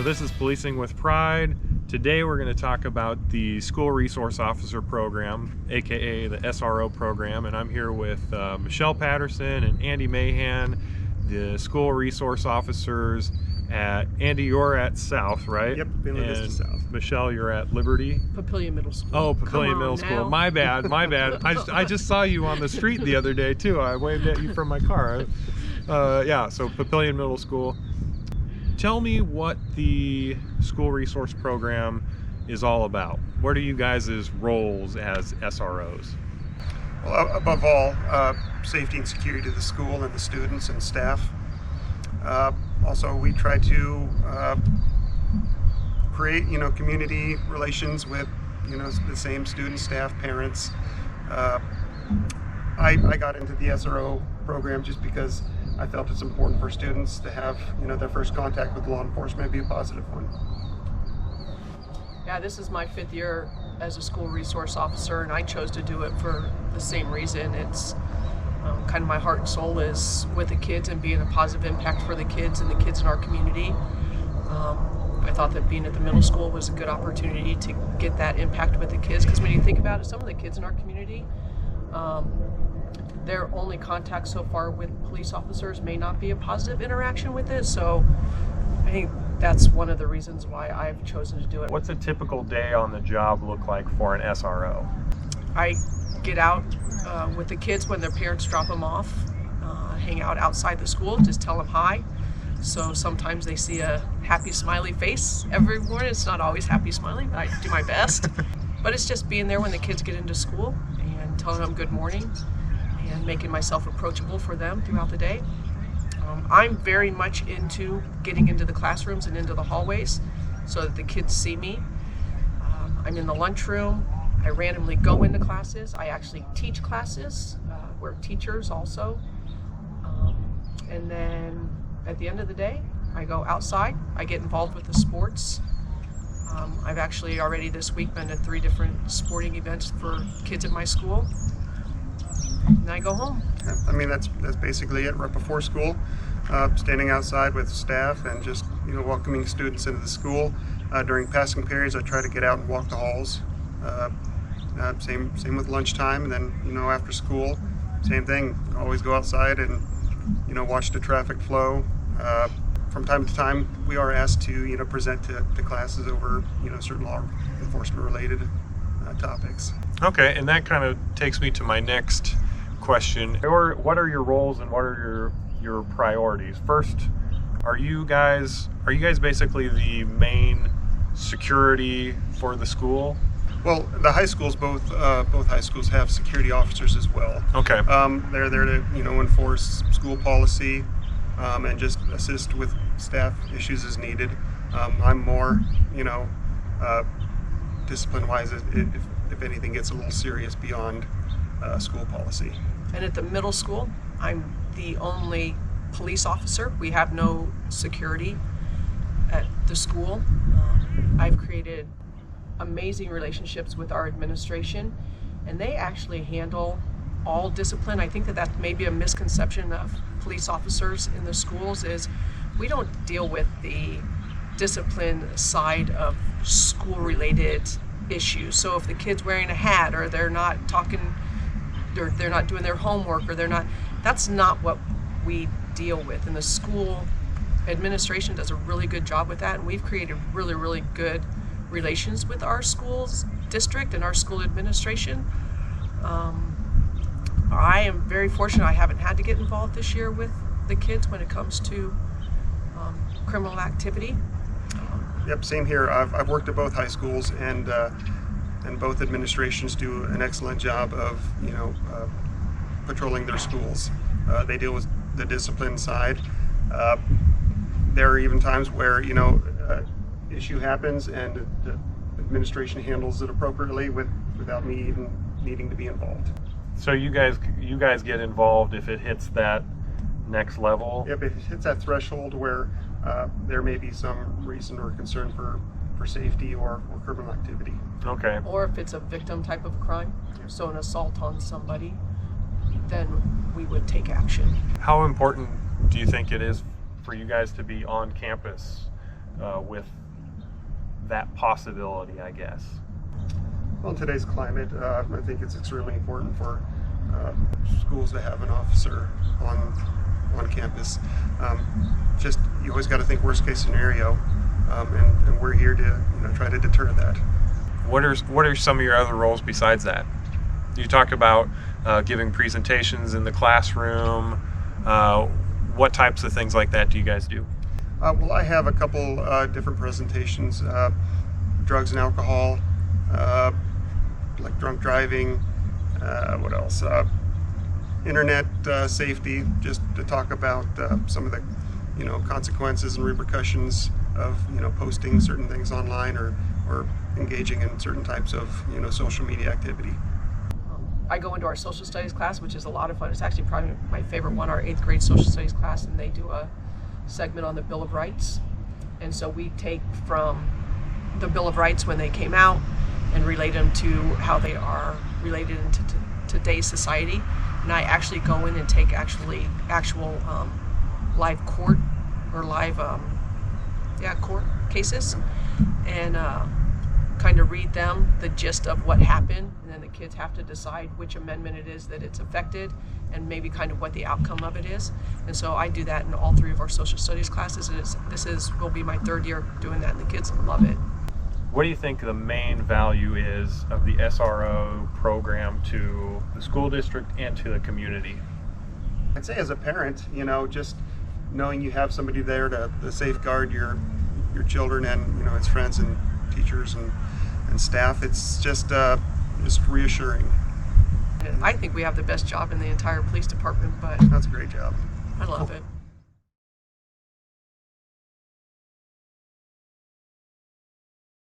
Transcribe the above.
this is Policing with Pride. Today we're going to talk about the School Resource Officer Program, aka the SRO program, and I'm here with Michelle Patterson and Andy Mahan, the School Resource Officers at, Andy, you're at South, right? Yep, in Vista South. Michelle, you're at Liberty? Papillion Middle School. Oh, Papillion Middle School. My bad, my bad. I just saw you on the street the other day too. I waved at you from my car. Yeah, so Papillion Middle School. Tell me what the School Resource Program is all about. What are you guys' roles as SROs? Well, above all, safety and security of the school and the students and staff. Also, we try to create, community relations with, the same students, staff, parents. I got into the SRO program just because I felt it's important for students to have, their first contact with law enforcement be a positive one. Yeah, this is my 5th year as a school resource officer, and I chose to do it for the same reason. It's kind of my heart and soul is with the kids and being a positive impact for the kids and the kids in our community. I thought that being at the middle school was a good opportunity to get that impact with the kids, because when you think about it, some of the kids in our community, their only contact so far with police officers may not be a positive interaction with it. So I think that's one of the reasons why I've chosen to do it. What's a typical day on the job look like for an SRO? I get out with the kids when their parents drop them off, hang out outside the school, just tell them hi. So sometimes they see a happy smiley face every morning. It's not always happy smiling, but I do my best. But it's just being there when the kids get into school and telling them good morning and making myself approachable for them throughout the day. I'm very much into getting into the classrooms and into the hallways so that the kids see me. I'm in the lunchroom. I randomly go into classes. I actually teach classes. We're teachers also. And then at the end of the day, I go outside. I get involved with the sports. I've actually already this week been at 3 different sporting events for kids at my school. And I go home. I mean, that's basically it. Right before school, standing outside with staff and just welcoming students into the school. During passing periods, I try to get out and walk the halls. Same with lunchtime, and then after school, same thing. Always go outside and watch the traffic flow. From time to time, we are asked to present to classes over certain law enforcement related topics. Okay, and that kind of takes me to my next question. What are your roles and what are your priorities? First, are you guys basically the main security for the school? Well, the high schools, both high schools have security officers as well. Okay. They're there to enforce school policy and just assist with staff issues as needed. I'm more discipline-wise if anything gets a little serious beyond school policy. And at the middle school, I'm the only police officer. We have no security at the school. I've created amazing relationships with our administration, and they actually handle all discipline. I think that may be a misconception of police officers in the schools, is we don't deal with the discipline side of school-related issues. So if the kid's wearing a hat, or they're not talking, or they're not doing their homework, or that's not what we deal with. And the school administration does a really good job with that, and we've created really, really good relations with our schools district and our school administration. I am very fortunate. I haven't had to get involved this year with the kids when it comes to criminal activity. Yep, same here. I've worked at both high schools, and both administrations do an excellent job of patrolling their schools. They deal with the discipline side. There are even times where issue happens and the administration handles it appropriately without me even needing to be involved. So you guys get involved if it hits that next level? If it hits that threshold where there may be some reason or concern for safety or criminal activity. Okay. Or if it's a victim type of crime, so an assault on somebody, then we would take action. How important do you think it is for you guys to be on campus with that possibility, I guess? Well, in today's climate, I think it's extremely important for schools to have an officer on campus. Just you always got to think worst case scenario, and we're here to try to deter that. What are some of your other roles besides that? You talk about giving presentations in the classroom. What types of things like that do you guys do? Well, I have a couple different presentations: drugs and alcohol, like drunk driving. What else? Internet safety, just to talk about some of the consequences and repercussions of posting certain things online or engaging in certain types of social media activity. I go into our social studies class, which is a lot of fun. It's actually probably my favorite one, our 8th grade social studies class, and they do a segment on the Bill of Rights. And so we take from the Bill of Rights when they came out and relate them to how they are related into today's society. And I actually go in and take actual live court or live court cases and kind of read them the gist of what happened, and then the kids have to decide which amendment it is that it's affected and maybe kind of what the outcome of it is. And so I do that in all 3 of our social studies classes, and this will be my 3rd year doing that, and the kids love it. What do you think the main value is of the SRO program to the school district and to the community? I'd say as a parent, just knowing you have somebody there to safeguard your children and its friends and teachers and staff, it's just reassuring. And I think we have the best job in the entire police department, but That's a great job. I love it.